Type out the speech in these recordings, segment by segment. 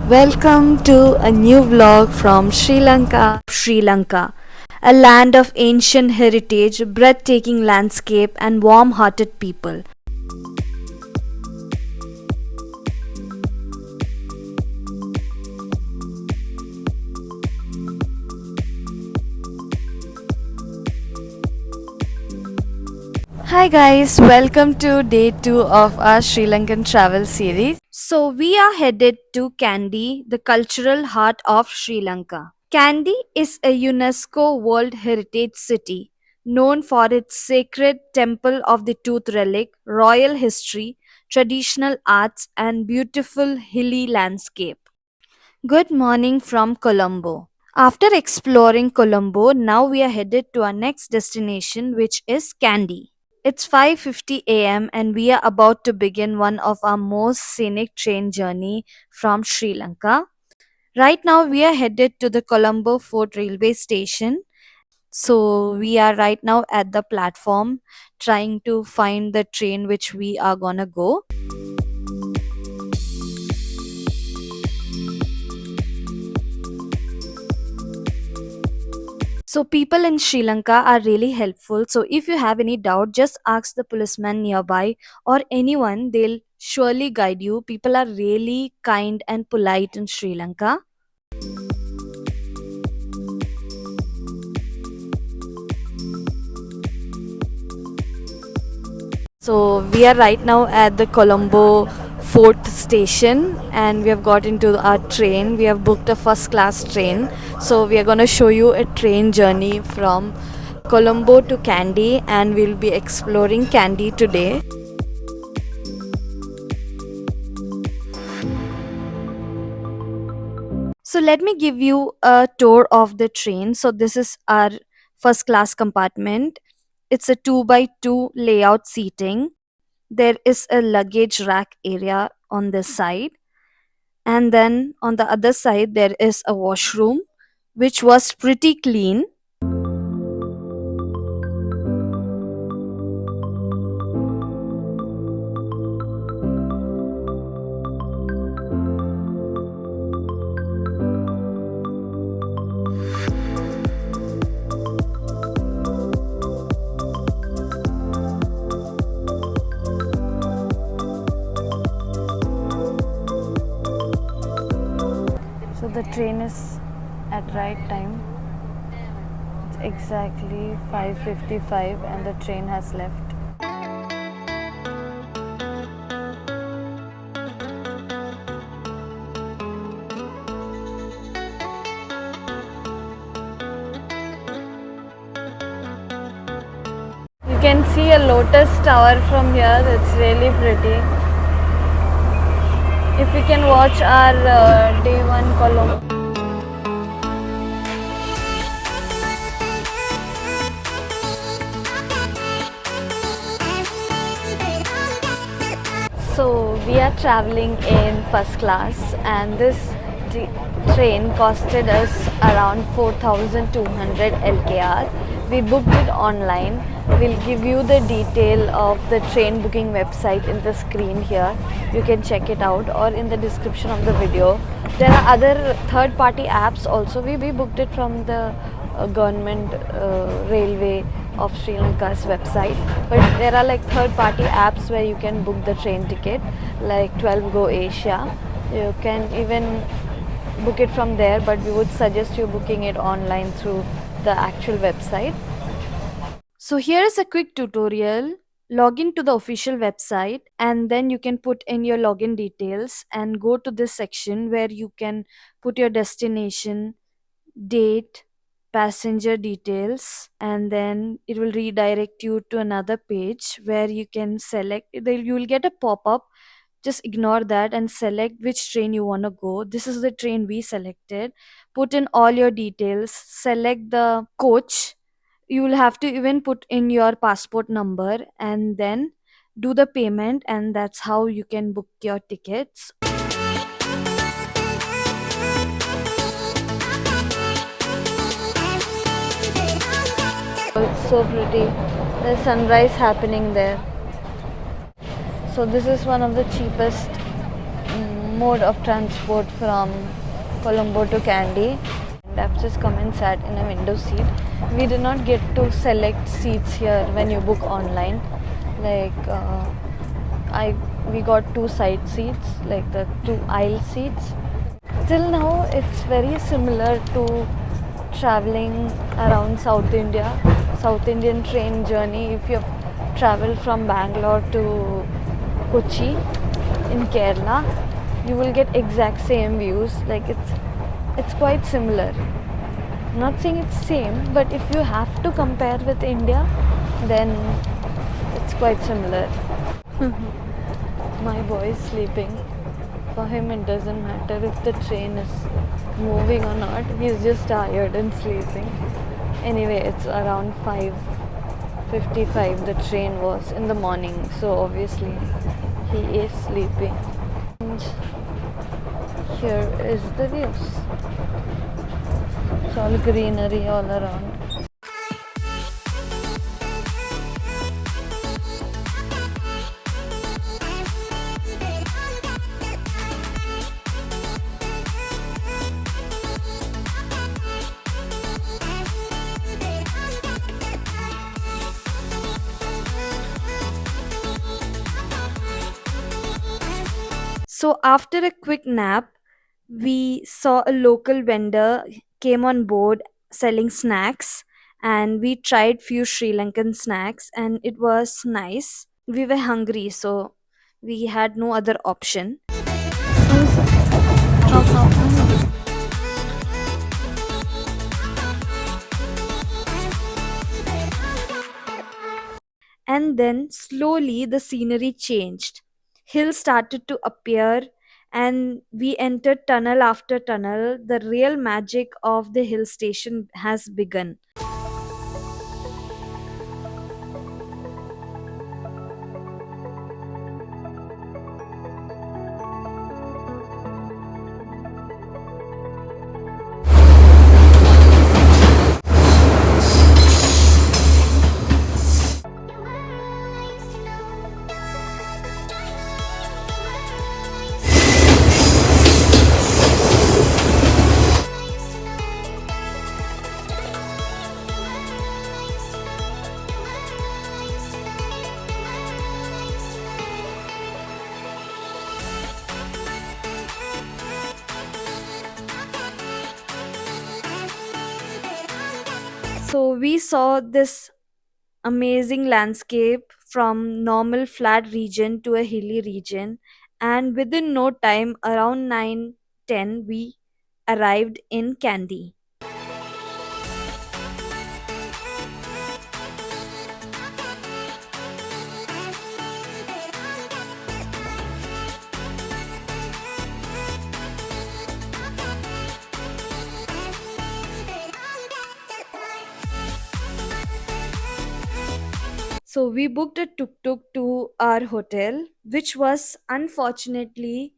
Welcome to a new vlog from Sri Lanka. Sri Lanka, a land of ancient heritage, breathtaking landscape, and warm hearted people. Hi guys, welcome to day 2 of our Sri Lankan travel series. So we are headed to Kandy, the cultural heart of Sri Lanka. Kandy is a UNESCO World Heritage City known for its sacred Temple of the Tooth Relic, royal history, traditional arts, and beautiful hilly landscape. Good morning from Colombo. After exploring Colombo, now we are headed to our next destination, which is Kandy. It's 5:50 a.m. and we are about to begin one of our most scenic train journey from Sri Lanka. Right now we are headed to the Colombo Fort railway station. So we are right now at the platform trying to find the train which we are gonna go. So people in Sri Lanka are really helpful. So if you have any doubt, just ask the policeman nearby or anyone, they'll surely guide you. People are really kind and polite in Sri Lanka. So we are right now at the Colombo Fort station and we have got into our train. We have booked a first class train. So we are going to show you a train journey from Colombo to Kandy and we'll be exploring Kandy today. So let me give you a tour of the train. So this is our first class compartment. It's a 2 by 2 layout seating. There is a luggage rack area on this side, and then on the other side there is a washroom which was pretty clean. So the train is at right time. It's exactly 5:55 and the train has left. You can see a lotus tower from here. It's really pretty. If we can watch our day 1 Colombo. So we are traveling in first class and this train costed us around 4,200 LKR. We booked it online. We'll give you the detail of the train booking website in the screen here. You can check it out or in the description of the video. There are other third party apps also. We booked it from the government railway of Sri Lanka's website, but there are like third party apps where you can book the train ticket like 12 Go Asia. You can even book it from there, but we would suggest you booking it online through the actual website. So here is a quick tutorial. Log in to the official website and then you can put in your login details and go to this section where you can put your destination, date, passenger details, and then it will redirect you to another page where you can select. You will get a pop-up. Just ignore that and select which train you want to go. This is the train we selected. Put in all your details, select the coach. You will have to even put in your passport number and then do the payment, and that's how you can book your tickets. It's so pretty. There's sunrise happening there. So this is one of the cheapest mode of transport from Colombo to Kandy. And I've just come and sat in a window seat. We did not get to select seats here when you book online. Like I, we got two side seats, like the two aisle seats. Till now, it's very similar to traveling around South India, South Indian train journey. If you travel from Bangalore to Kochi in Kerala, you will get exact same views. Like it's quite similar. I'm not saying it's same, but if you have to compare with India, then it's quite similar. My boy is sleeping. For him, it doesn't matter if the train is moving or not. He's just tired and sleeping. Anyway, it's around 5:55. The train was in the morning, so obviously he is sleeping. And here is the views. It's all greenery all around. So after a quick nap, we saw a local vendor came on board selling snacks, and we tried few Sri Lankan snacks and it was nice. We were hungry, so we had no other option. How? And then slowly the scenery changed. Hills started to appear and we entered tunnel after tunnel. The real magic of the hill station has begun. So we saw this amazing landscape from normal flat region to a hilly region, and within no time, around 9:10, we arrived in Kandy. So we booked a tuk-tuk to our hotel, which was unfortunately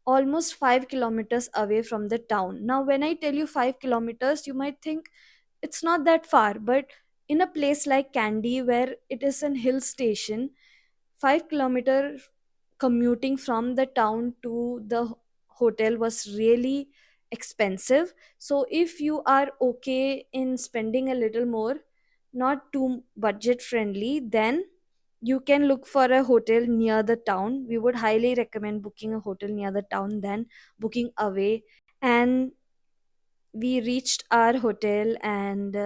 almost 5 kilometers away from the town. Now when I tell you 5 kilometers, you might think it's not that far, but in a place like Kandy where it is an hill station, 5 kilometer commuting from the town to the hotel was really expensive. So if you are okay in spending a little more, not too budget friendly, then you can look for a hotel near the town. We would highly recommend booking a hotel near the town than booking away. And we reached our hotel, and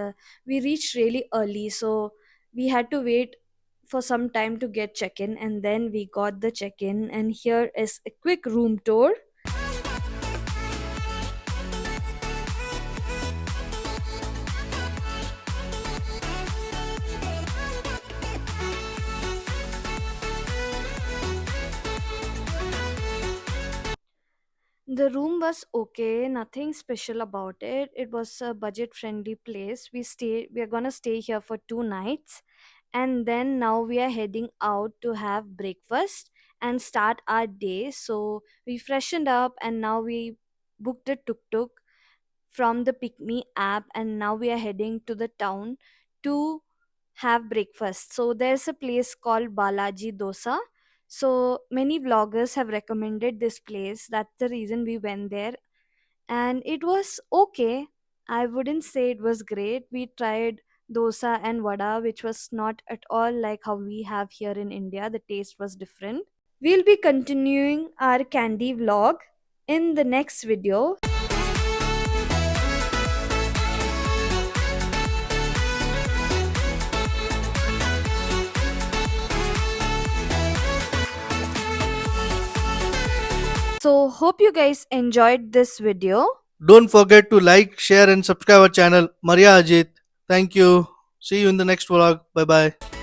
we reached really early, so we had to wait for some time to get check-in, and then we got the check-in. And here is a quick room tour. The room was okay, nothing special about it. It was a budget friendly place. We are going to stay here for 2 nights, and then now we are heading out to have breakfast and start our day. So we freshened up, and now we booked a tuk tuk from the Pick Me app, and now we are heading to the town to have breakfast. So there's a place called Balaji Dosa. So many vloggers have recommended this place. That's the reason we went there. And it was okay. I wouldn't say it was great. We tried dosa and vada, which was not at all like how we have here in India. The taste was different. We'll be continuing our candy vlog in the next video. So hope you guys enjoyed this video. Don't forget to like, share, and subscribe our channel. Maria Ajit. Thank you. See you in the next vlog. Bye bye.